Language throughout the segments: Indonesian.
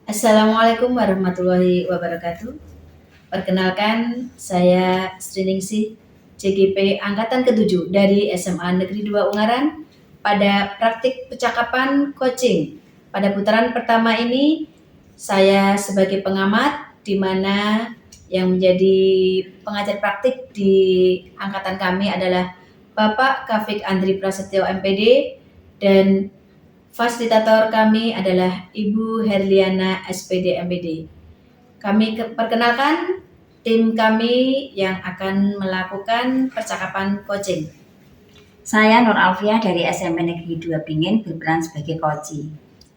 Assalamualaikum warahmatullahi wabarakatuh. Perkenalkan, saya Sri Ningsih, CGP Angkatan ke-7 dari SMA Negeri 2 Ungaran pada praktik percakapan coaching. Pada putaran pertama ini, saya sebagai pengamat di mana yang menjadi pengajar praktik di angkatan kami adalah Bapak Kafik Andri Prasetyo MPD dan fasilitator kami adalah Ibu Herliana SPD MPD. Kami perkenalkan tim kami yang akan melakukan percakapan coaching. Saya Nur Alfiah dari SMP Negeri 2 Bingin berperan sebagai coach.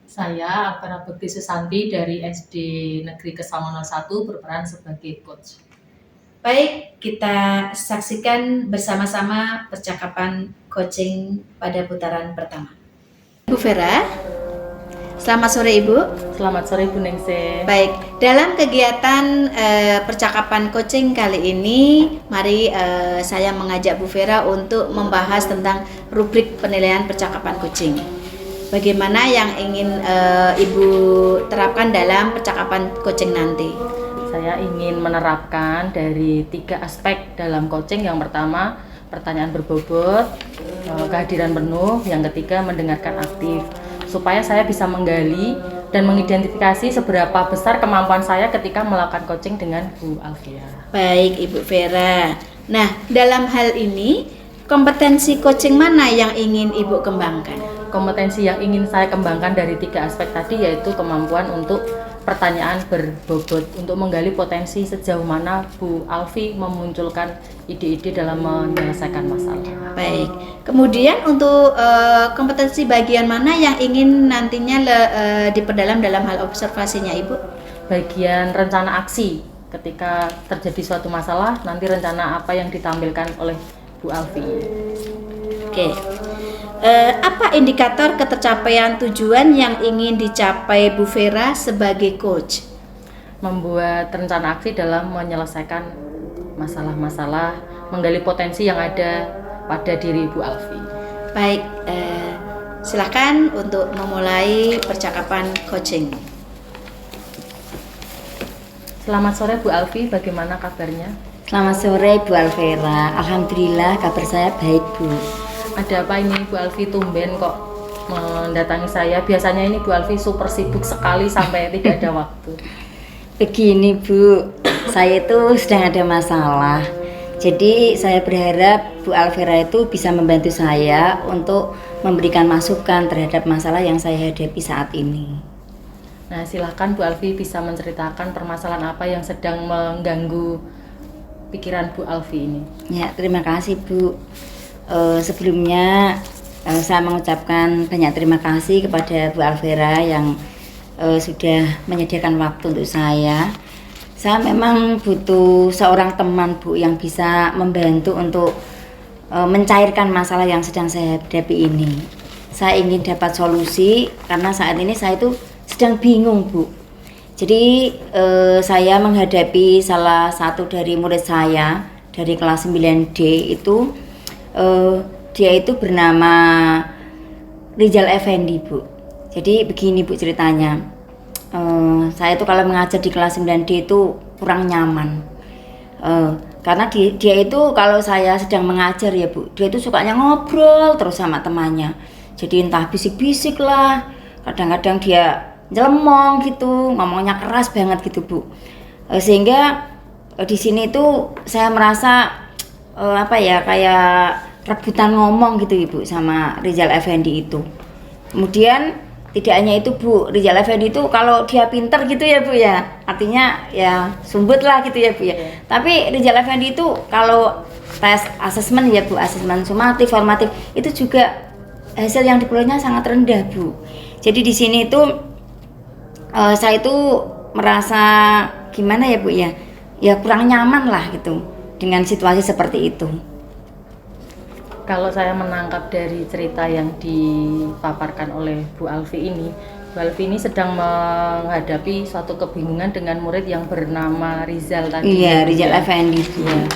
Saya Alvera Bekti Susanti dari SD Negeri Kesamongan 1 berperan sebagai coach. Baik, kita saksikan bersama-sama percakapan coaching pada putaran pertama. Bu Vera, selamat sore Ibu. Selamat sore Bu Ningsih. Baik, dalam kegiatan percakapan coaching kali ini, mari saya mengajak Bu Vera untuk membahas tentang rubrik penilaian percakapan coaching. Bagaimana yang ingin Ibu terapkan dalam percakapan coaching nanti? Saya ingin menerapkan dari 3 aspek dalam coaching. Yang pertama, pertanyaan berbobot, kehadiran penuh. Yang ketiga, mendengarkan aktif. Supaya saya bisa menggali dan mengidentifikasi seberapa besar kemampuan saya ketika melakukan coaching dengan Bu Alfia. Baik, Ibu Vera. Nah, dalam hal ini, kompetensi coaching mana yang ingin Ibu kembangkan? Kompetensi yang ingin saya kembangkan dari 3 aspek tadi yaitu kemampuan untuk pertanyaan berbobot, untuk menggali potensi sejauh mana Bu Alfi memunculkan ide-ide dalam menyelesaikan masalah. Baik, kemudian untuk kompetensi bagian mana yang ingin nantinya diperdalam dalam hal observasinya Ibu? Bagian rencana aksi, ketika terjadi suatu masalah, nanti rencana apa yang ditampilkan oleh Bu Alfi. Oke. Apa indikator ketercapaian tujuan yang ingin dicapai Bu Vera sebagai coach? Membuat rencana aksi dalam menyelesaikan masalah-masalah, menggali potensi yang ada pada diri Bu Alfi. Baik, silakan untuk memulai percakapan coaching. Selamat sore Bu Alfi, bagaimana kabarnya? Selamat sore Bu Alvera. Alhamdulillah kabar saya baik Bu. Ada apa ini Bu Alfi tumben kok mendatangi saya? Biasanya ini Bu Alfi super sibuk sekali sampai tidak ada waktu. Begini Bu, saya itu sedang ada masalah. Jadi saya berharap Bu Alvera itu bisa membantu saya untuk memberikan masukan terhadap masalah yang saya hadapi saat ini. Nah, silahkan Bu Alfi bisa menceritakan permasalahan apa yang sedang mengganggu pikiran Bu Alfi ini. Ya, terima kasih Bu. Sebelumnya saya mengucapkan banyak terima kasih kepada Bu Alvera yang sudah menyediakan waktu untuk saya. Saya memang butuh seorang teman Bu yang bisa membantu untuk mencairkan masalah yang sedang saya hadapi ini. Saya ingin dapat solusi karena saat ini saya itu sedang bingung Bu. Jadi saya menghadapi salah satu dari murid saya dari kelas 9D itu, dia itu bernama Rizal Effendi Bu. Jadi begini Bu ceritanya, saya itu kalau mengajar di kelas 9D itu kurang nyaman, karena dia itu kalau saya sedang mengajar ya Bu, dia itu sukanya ngobrol terus sama temannya. Jadi entah bisik-bisik lah, kadang-kadang dia nyelemong gitu, ngomongnya keras banget gitu Bu. Sehingga di sini tuh saya merasa kayak rebutan ngomong gitu Ibu sama Rizal Effendi itu. Kemudian tidak hanya itu Bu, Rizal Effendi itu kalau dia pinter gitu ya Bu ya, artinya ya sumbut lah gitu ya Bu ya. Tapi Rizal Effendi itu kalau tes asesmen ya Bu, asesmen sumatif, formatif itu juga hasil yang diperolehnya sangat rendah Bu. Jadi di sini itu saya itu merasa gimana ya Bu ya, ya kurang nyaman lah gitu dengan situasi seperti itu. Kalau saya menangkap dari cerita yang dipaparkan oleh Bu Alfi ini, Bu Alfi ini sedang menghadapi suatu kebingungan dengan murid yang bernama Rizal tadi. Iya, Rizal Effendi. Ya.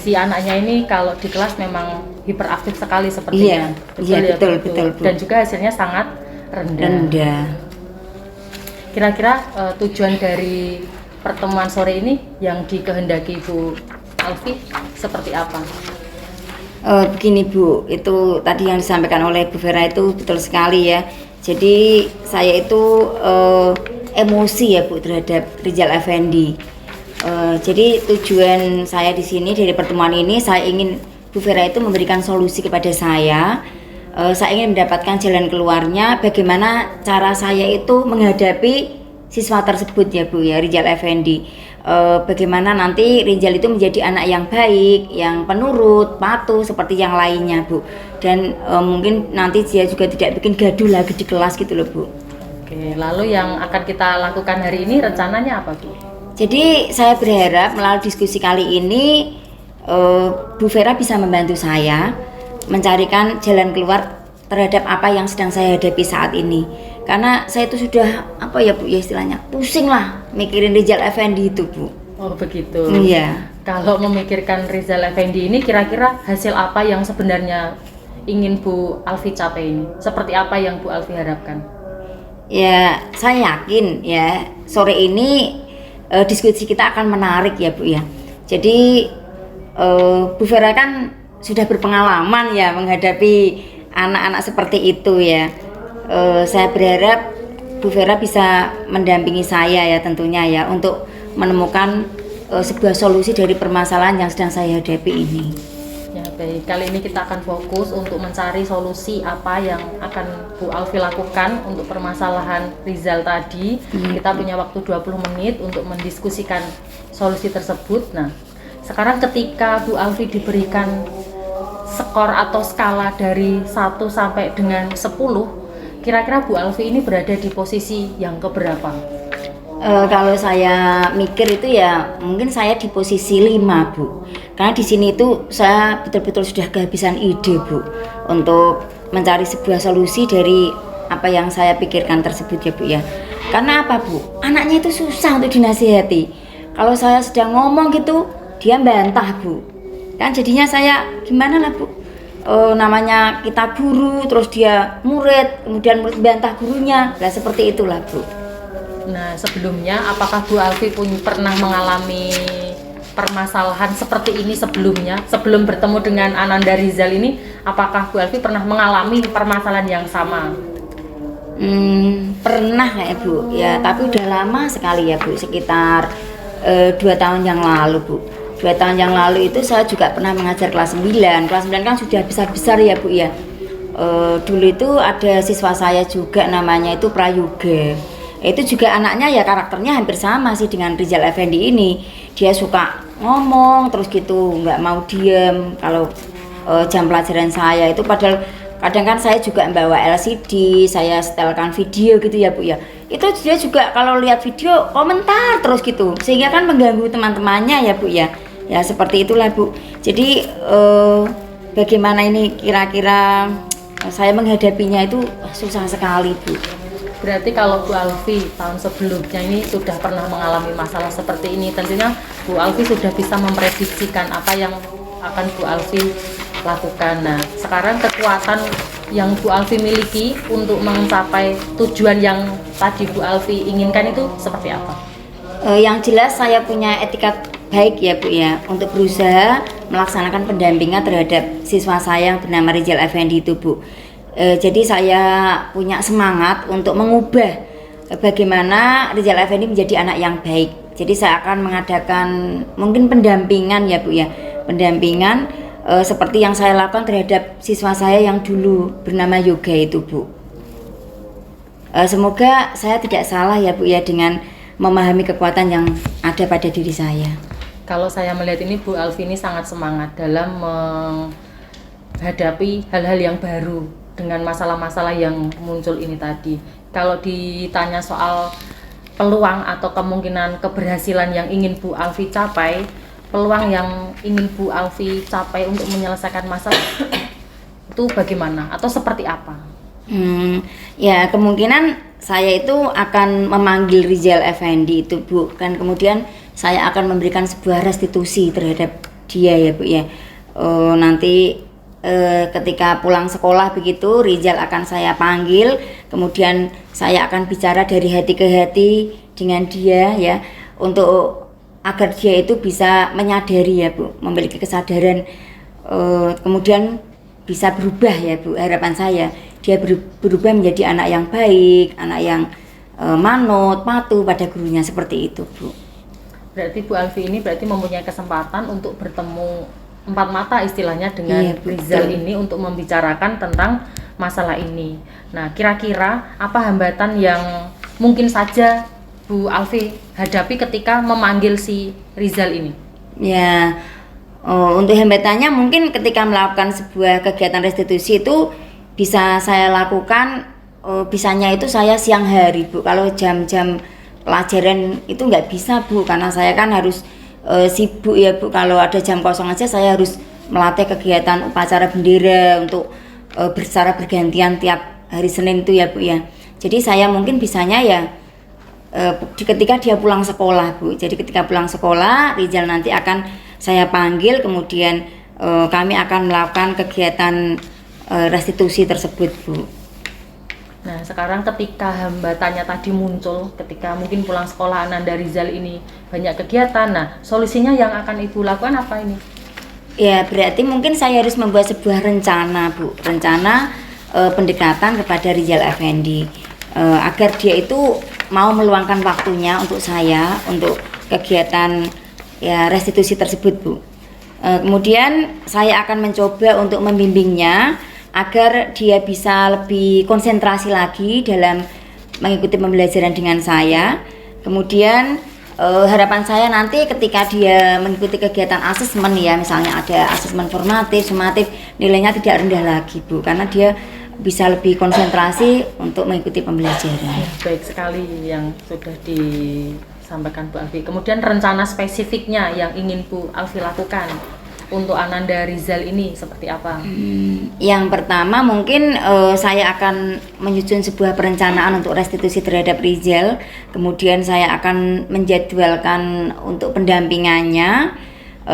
Si anaknya ini kalau di kelas memang hiperaktif sekali sepertinya. Iya, betul. Dan juga hasilnya sangat rendah. Kira-kira tujuan dari pertemuan sore ini yang dikehendaki Bu Alfi seperti apa? Begini Bu, itu tadi yang disampaikan oleh Bu Vera itu betul sekali ya. Jadi saya itu emosi ya Bu terhadap Rizal Effendi. Jadi tujuan saya di sini dari pertemuan ini, saya ingin Bu Vera itu memberikan solusi kepada saya. Saya ingin mendapatkan jalan keluarnya, bagaimana cara saya itu menghadapi siswa tersebut ya Bu ya, Rizal Effendi. Bagaimana nanti Rizal itu menjadi anak yang baik, yang penurut, patuh seperti yang lainnya Bu. Dan mungkin nanti dia juga tidak bikin gaduh lagi di kelas gitu loh Bu. Oke, lalu yang akan kita lakukan hari ini rencananya apa Bu? Jadi saya berharap melalui diskusi kali ini Bu Vera bisa membantu saya mencarikan jalan keluar terhadap apa yang sedang saya hadapi saat ini. Karena saya itu sudah apa ya Bu ya istilahnya pusing lah mikirin Rizal Effendi itu Bu. Oh begitu. Iya. Kalau memikirkan Rizal Effendi ini kira-kira hasil apa yang sebenarnya ingin Bu Alfi capai ini? Seperti apa yang Bu Alfi harapkan? Ya saya yakin ya sore ini diskusi kita akan menarik ya Bu ya. Jadi Bu Vera kan sudah berpengalaman ya menghadapi anak-anak seperti itu ya. Saya berharap Bu Vera bisa mendampingi saya ya tentunya ya untuk menemukan sebuah solusi dari permasalahan yang sedang saya hadapi ini. Ya baik, kali ini kita akan fokus untuk mencari solusi apa yang akan Bu Alfi lakukan untuk permasalahan Rizal tadi. Kita punya waktu 20 menit untuk mendiskusikan solusi tersebut. Nah, sekarang ketika Bu Alfi diberikan skor atau skala dari 1 sampai dengan 10, kira-kira Bu Alfi ini berada di posisi yang keberapa? Kalau saya mikir itu ya mungkin saya di posisi 5 Bu. Karena di sini itu saya betul-betul sudah kehabisan ide Bu untuk mencari sebuah solusi dari apa yang saya pikirkan tersebut ya Bu ya. Karena apa Bu? Anaknya itu susah untuk dinasihati. Kalau saya sedang ngomong gitu dia bantah Bu. Kan jadinya saya gimana lah Bu? Namanya kita guru terus dia murid, kemudian murid bantah gurunya. Lah seperti itulah Bu. Nah, sebelumnya apakah Bu Alfi pernah mengalami permasalahan seperti ini sebelumnya? Sebelum bertemu dengan Ananda Rizal ini, apakah Bu Alfi pernah mengalami permasalahan yang sama? Pernah ya Bu, ya tapi udah lama sekali ya Bu, sekitar 2 tahun yang lalu Bu. 2 tahun yang lalu itu saya juga pernah mengajar kelas 9. Kelas 9 kan sudah besar-besar ya Bu ya. Dulu itu ada siswa saya juga namanya itu Prayoga. Itu juga anaknya ya karakternya hampir sama sih dengan Rizal Effendi ini. Dia suka ngomong terus gitu, nggak mau diem kalau jam pelajaran saya itu. Padahal kadang kan saya juga membawa LCD, saya setelkan video gitu ya Bu ya. Itu dia juga kalau lihat video komentar terus gitu, sehingga kan mengganggu teman-temannya ya Bu ya. Ya seperti itulah Bu. Jadi bagaimana ini kira-kira saya menghadapinya itu susah sekali Bu. Berarti kalau Bu Alfi tahun sebelumnya ini sudah pernah mengalami masalah seperti ini, tentunya Bu Alfi sudah bisa memprediksikan apa yang akan Bu Alfi lakukan. Nah, sekarang kekuatan yang Bu Alfi miliki untuk mencapai tujuan yang tadi Bu Alfi inginkan itu seperti apa? Yang jelas saya punya etika baik ya Bu ya untuk berusaha melaksanakan pendampingan terhadap siswa saya yang bernama Rizal Effendi itu Bu. Jadi saya punya semangat untuk mengubah bagaimana Rizal Effendi menjadi anak yang baik. Jadi saya akan mengadakan mungkin pendampingan ya Bu ya, pendampingan seperti yang saya lakukan terhadap siswa saya yang dulu bernama Yoga itu Bu. Semoga saya tidak salah ya Bu ya dengan memahami kekuatan yang ada pada diri saya. Kalau saya melihat ini Bu Alfi ini sangat semangat dalam menghadapi hal-hal yang baru dengan masalah-masalah yang muncul ini tadi. Kalau ditanya soal peluang atau kemungkinan keberhasilan yang ingin Bu Alfi capai, peluang yang ingin Bu Alfi capai untuk menyelesaikan masalah itu bagaimana atau seperti apa? Ya kemungkinan saya itu akan memanggil Rizal Effendi itu Bu, kan kemudian saya akan memberikan sebuah restitusi terhadap dia ya Bu ya. Nanti ketika pulang sekolah begitu Rizal akan saya panggil, kemudian saya akan bicara dari hati ke hati dengan dia ya, untuk agar dia itu bisa menyadari ya Bu, memiliki kesadaran, kemudian bisa berubah ya Bu. Harapan saya dia berubah menjadi anak yang baik, anak yang manut, patuh pada gurunya, seperti itu Bu. Berarti Bu Alfi ini berarti mempunyai kesempatan untuk bertemu empat mata istilahnya dengan Rizal ini untuk membicarakan tentang masalah ini. Nah, kira-kira apa hambatan yang mungkin saja Bu Alfi hadapi ketika memanggil si Rizal ini? Ya, untuk hambatannya mungkin ketika melakukan sebuah kegiatan restitusi itu bisa saya lakukan, bisanya itu saya siang hari Bu. Kalau jam-jam pelajaran itu nggak bisa Bu, karena saya kan harus sibuk ya Bu. Kalau ada jam kosong aja saya harus melatih kegiatan upacara bendera untuk secara bergantian tiap hari Senin itu ya Bu ya. Jadi saya mungkin bisanya ya ketika dia pulang sekolah Bu. Jadi ketika pulang sekolah Rizal nanti akan saya panggil, kemudian kami akan melakukan kegiatan restitusi tersebut Bu. Nah, sekarang ketika hambatannya tadi muncul, ketika mungkin pulang sekolah Ananda Rizal ini banyak kegiatan, nah solusinya yang akan Ibu lakukan apa ini? Ya, berarti mungkin saya harus membuat sebuah rencana Bu, rencana pendekatan kepada Rizal Effendi, agar dia itu mau meluangkan waktunya untuk saya, untuk kegiatan ya restitusi tersebut Bu. Kemudian saya akan mencoba untuk membimbingnya agar dia bisa lebih konsentrasi lagi dalam mengikuti pembelajaran dengan saya. Kemudian harapan saya nanti ketika dia mengikuti kegiatan asesmen ya, misalnya ada asesmen formatif, sumatif, nilainya tidak rendah lagi Bu, karena dia bisa lebih konsentrasi untuk mengikuti pembelajaran. Baik sekali yang sudah disampaikan Bu Alfi. Kemudian rencana spesifiknya yang ingin Bu Alfi lakukan untuk Ananda Rizal ini seperti apa? Yang pertama mungkin saya akan menyusun sebuah perencanaan untuk restitusi terhadap Rizal. Kemudian saya akan menjadwalkan untuk pendampingannya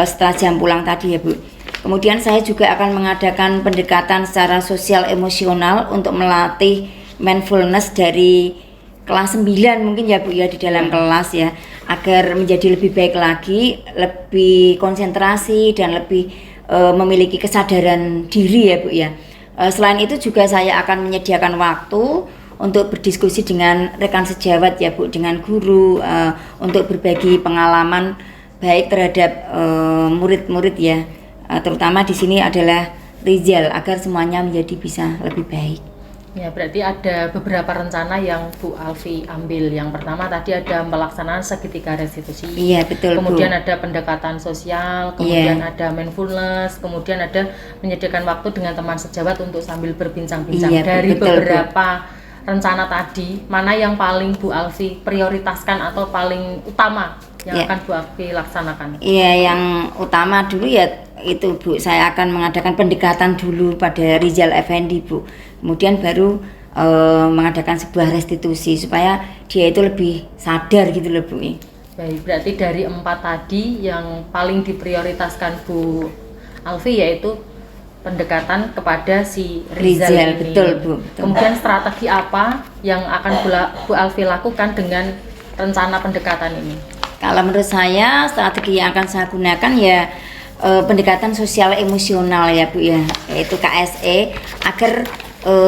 setelah jam pulang tadi ya Bu. Kemudian saya juga akan mengadakan pendekatan secara sosial emosional untuk melatih mindfulness dari kelas 9 mungkin ya Bu ya, di dalam kelas ya, agar menjadi lebih baik lagi, lebih konsentrasi dan lebih memiliki kesadaran diri ya Bu ya. Selain itu juga saya akan menyediakan waktu untuk berdiskusi dengan rekan sejawat ya Bu, dengan guru, untuk berbagi pengalaman baik terhadap murid-murid ya, terutama di sini adalah Rizal, agar semuanya menjadi bisa lebih baik. Ya, berarti ada beberapa rencana yang Bu Alfi ambil. Yang pertama tadi ada pelaksanaan segitiga restitusi. Iya, betul Kemudian Bu. ada pendekatan sosial, kemudian ada mindfulness, kemudian ada menyediakan waktu dengan teman sejawat untuk sambil berbincang-bincang. Iya, Dari betul, beberapa rencana tadi, mana yang paling Bu Alfi prioritaskan atau paling utama yang akan Bu Alfi laksanakan? Iya, yang utama dulu ya itu Bu, saya akan mengadakan pendekatan dulu pada Rizal Effendi Bu. Kemudian baru mengadakan sebuah restitusi supaya dia itu lebih sadar gitu loh Bu. Baik, berarti dari 4 tadi yang paling diprioritaskan Bu Alfi yaitu pendekatan kepada si Rizal ini. Betul Bu. Betul. Kemudian strategi apa yang akan Bu Alfi lakukan dengan rencana pendekatan ini? Kalau menurut saya strategi yang akan saya gunakan ya pendekatan sosial emosional ya Bu ya, yaitu KSE, agar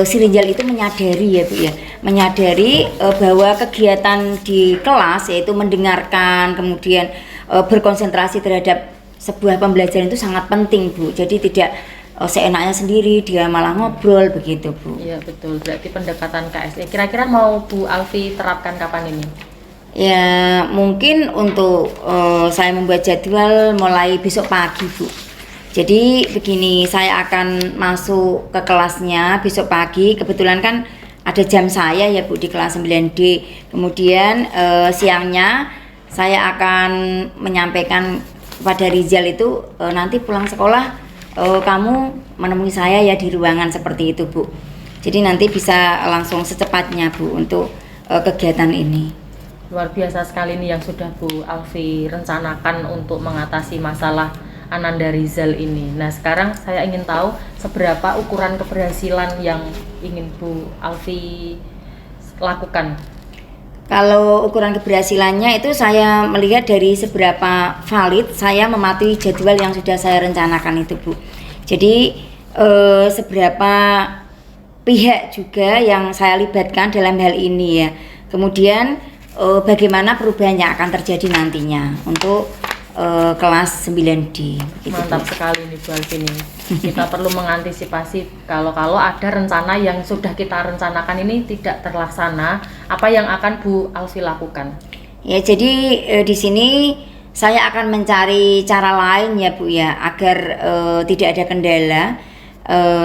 si Rizal itu menyadari ya Bu ya, menyadari bahwa kegiatan di kelas yaitu mendengarkan, kemudian berkonsentrasi terhadap sebuah pembelajaran itu sangat penting Bu. Jadi tidak seenaknya sendiri dia malah ngobrol begitu Bu. Iya betul, berarti pendekatan KSE kira-kira mau Bu Alfi terapkan kapan ini? Ya mungkin untuk saya membuat jadwal mulai besok pagi Bu. Jadi begini, saya akan masuk ke kelasnya besok pagi. Kebetulan kan ada jam saya ya Bu di kelas 9D. Kemudian siangnya saya akan menyampaikan kepada Rizal itu nanti pulang sekolah kamu menemui saya ya di ruangan, seperti itu Bu. Jadi nanti bisa langsung secepatnya Bu untuk kegiatan ini. Luar biasa sekali nih yang sudah Bu Alfi rencanakan untuk mengatasi masalah Ananda Rizal ini. Nah, sekarang saya ingin tahu seberapa ukuran keberhasilan yang ingin Bu Alfi lakukan. Kalau ukuran keberhasilannya itu saya melihat dari seberapa valid saya mematuhi jadwal yang sudah saya rencanakan itu, Bu. Jadi seberapa pihak juga yang saya libatkan dalam hal ini ya. Kemudian bagaimana perubahan yang akan terjadi nantinya untuk kelas 9D. Mantap sekali nih Bu Alfi nih. Kita perlu mengantisipasi kalau ada rencana yang sudah kita rencanakan ini tidak terlaksana, apa yang akan Bu Alfi lakukan? Ya, jadi di sini saya akan mencari cara lain ya Bu ya, agar tidak ada kendala.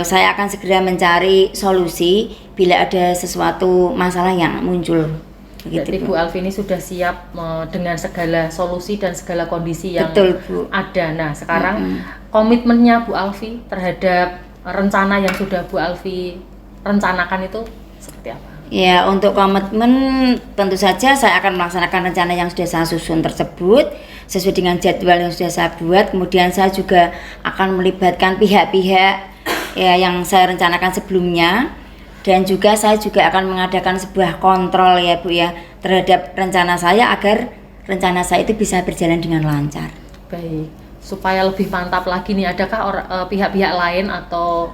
Saya akan segera mencari solusi bila ada sesuatu masalah yang muncul. Jadi Bu Alfi ini sudah siap dengan segala solusi dan segala kondisi yang Betul, Bu. ada. Nah, sekarang komitmennya Bu Alfi terhadap rencana yang sudah Bu Alfi rencanakan itu seperti apa? Ya, untuk komitmen tentu saja saya akan melaksanakan rencana yang sudah saya susun tersebut sesuai dengan jadwal yang sudah saya buat. Kemudian saya juga akan melibatkan pihak-pihak ya yang saya rencanakan sebelumnya. Dan juga saya juga akan mengadakan sebuah kontrol ya Bu ya terhadap rencana saya agar rencana saya itu bisa berjalan dengan lancar. Baik, supaya lebih mantap lagi nih, adakah pihak-pihak lain atau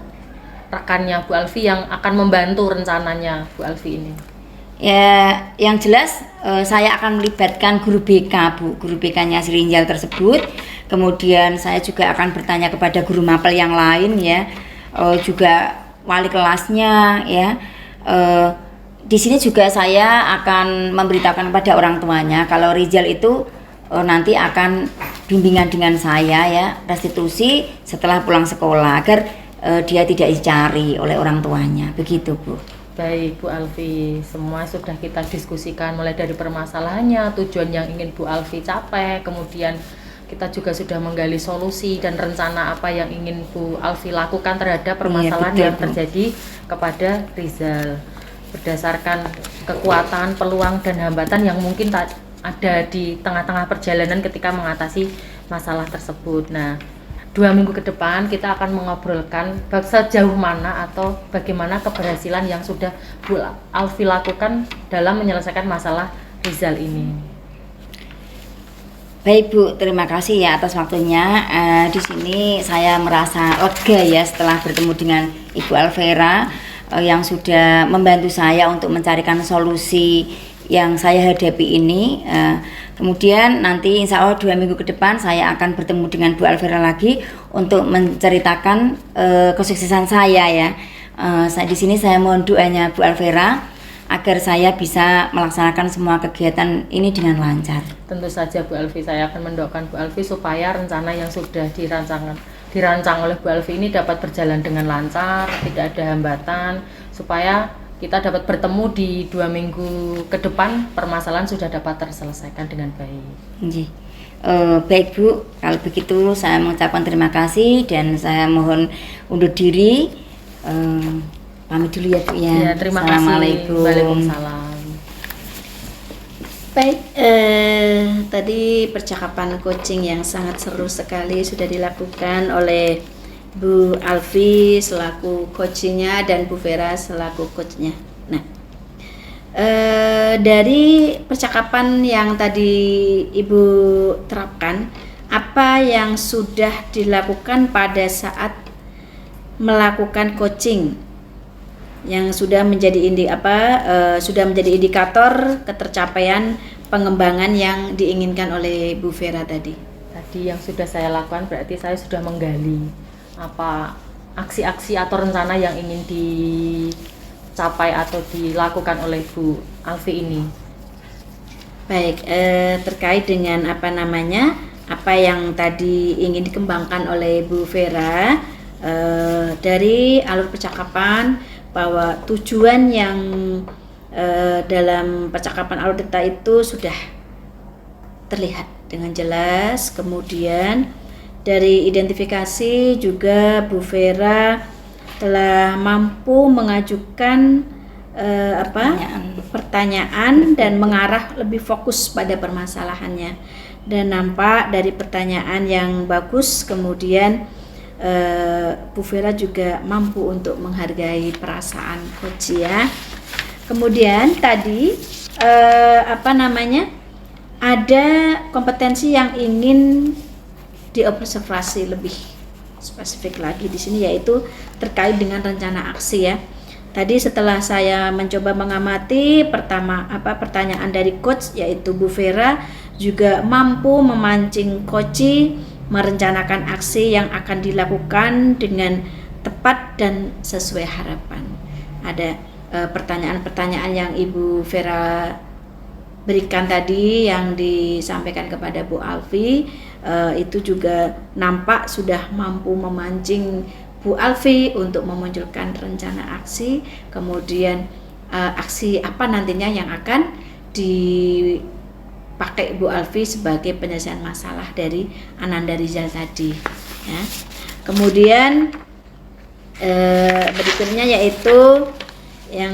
rekannya Bu Alfi yang akan membantu rencananya Bu Alfi ini? Ya, yang jelas saya akan melibatkan guru BK Bu, guru BK-nya Sri Rinjal tersebut. Kemudian saya juga akan bertanya kepada guru mapel yang lain ya, juga wali kelasnya ya. Di sini juga saya akan memberitakan kepada orang tuanya kalau Rizal itu nanti akan bimbingan dengan saya ya, restitusi setelah pulang sekolah agar dia tidak dicari oleh orang tuanya. Begitu Bu. Baik Bu Alfi, semua sudah kita diskusikan mulai dari permasalahannya, tujuan yang ingin Bu Alfi capai, kemudian kita juga sudah menggali solusi dan rencana apa yang ingin Bu Alfi lakukan terhadap permasalahan yang terjadi kepada Rizal berdasarkan kekuatan, peluang, dan hambatan yang mungkin ada di tengah-tengah perjalanan ketika mengatasi masalah tersebut. Nah, 2 minggu ke depan kita akan mengobrolkan sejauh mana atau bagaimana keberhasilan yang sudah Bu Alfi lakukan dalam menyelesaikan masalah Rizal ini. Baik Bu, terima kasih ya atas waktunya. Di sini saya merasa lega ya setelah bertemu dengan Ibu Alvera yang sudah membantu saya untuk mencarikan solusi yang saya hadapi ini. Kemudian nanti insya Allah 2 minggu ke depan saya akan bertemu dengan Bu Alvera lagi untuk menceritakan kesuksesan saya ya. Di sini saya mohon doanya Bu Alvera agar saya bisa melaksanakan semua kegiatan ini dengan lancar. Tentu saja Bu Alfi, saya akan mendoakan Bu Alfi supaya rencana yang sudah dirancang oleh Bu Alfi ini dapat berjalan dengan lancar, tidak ada hambatan, supaya kita dapat bertemu di 2 minggu ke depan, permasalahan sudah dapat terselesaikan dengan baik. Baik Bu, kalau begitu saya mengucapkan terima kasih dan saya mohon undur diri. Pamit dulu ya Bu ya. Ya, terima kasih. Waalaikumsalam. Baik, tadi percakapan coaching yang sangat seru sekali sudah dilakukan oleh Bu Alfi selaku coachingnya dan Bu Vera selaku coachnya. Nah, dari percakapan yang tadi Ibu terapkan, apa yang sudah dilakukan pada saat melakukan coaching yang sudah menjadi indikator ketercapaian pengembangan yang diinginkan oleh Bu Vera tadi. Tadi yang sudah saya lakukan berarti saya sudah menggali apa aksi-aksi atau rencana yang ingin dicapai atau dilakukan oleh Bu Alfi ini. Baik, terkait dengan apa yang tadi ingin dikembangkan oleh Bu Vera, dari alur percakapan bahwa tujuan yang dalam percakapan alur dikta itu sudah terlihat dengan jelas. Kemudian dari identifikasi juga Bu Vera telah mampu mengajukan pertanyaan dan mengarah lebih fokus pada permasalahannya. dan nampak dari pertanyaan yang bagus, kemudian Bu Vera juga mampu untuk menghargai perasaan coach ya. Kemudian tadi ada kompetensi yang ingin diobservasi lebih spesifik lagi di sini, yaitu terkait dengan rencana aksi ya. Tadi setelah saya mencoba mengamati pertanyaan dari coach, yaitu Bu Vera juga mampu memancing coach merencanakan aksi yang akan dilakukan dengan tepat dan sesuai harapan. Ada pertanyaan-pertanyaan yang Ibu Vera berikan tadi yang disampaikan kepada Bu Alfi, itu juga nampak sudah mampu memancing Bu Alfi untuk memunculkan rencana aksi, kemudian aksi apa nantinya yang akan dipakai Bu Alfi sebagai penyelesaian masalah dari Ananda Rizal tadi ya. Kemudian berikutnya yaitu yang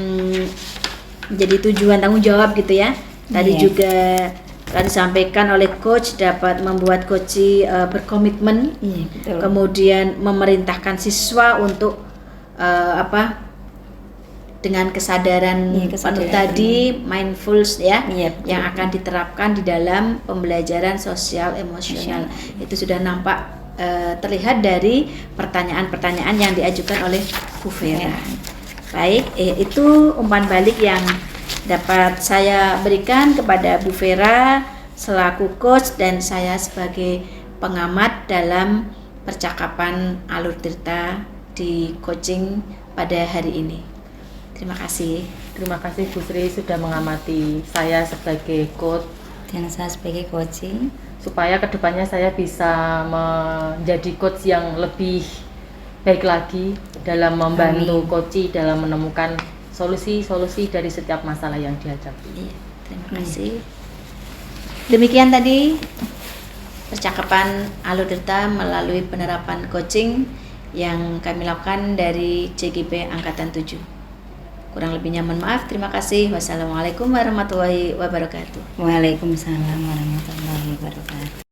menjadi tujuan tanggung jawab gitu ya. Tadi juga telah disampaikan oleh coach dapat membuat coach berkomitmen, betul. Kemudian memerintahkan siswa untuk dengan kesadaran penuh tadi, mindful ya, yang akan diterapkan di dalam pembelajaran sosial emosional. Itu sudah nampak terlihat dari pertanyaan-pertanyaan yang diajukan oleh Bu Vera. Baik, itu umpan balik yang dapat saya berikan kepada Bu Vera selaku coach dan saya sebagai pengamat dalam percakapan Alur Tirta di coaching pada hari ini. Terima kasih. Terima kasih Bu Sri sudah mengamati saya sebagai coach Dan saya sebagai coaching, supaya kedepannya saya bisa menjadi coach yang lebih baik lagi dalam membantu coach dalam menemukan solusi-solusi dari setiap masalah yang dihadapi. Terima kasih. Demikian tadi percakapan Alur Tirta melalui penerapan coaching yang kami lakukan dari CGP Angkatan 7. Kurang lebihnya mohon maaf. Terima kasih. Wassalamualaikum warahmatullahi wabarakatuh. Waalaikumsalam warahmatullahi wabarakatuh.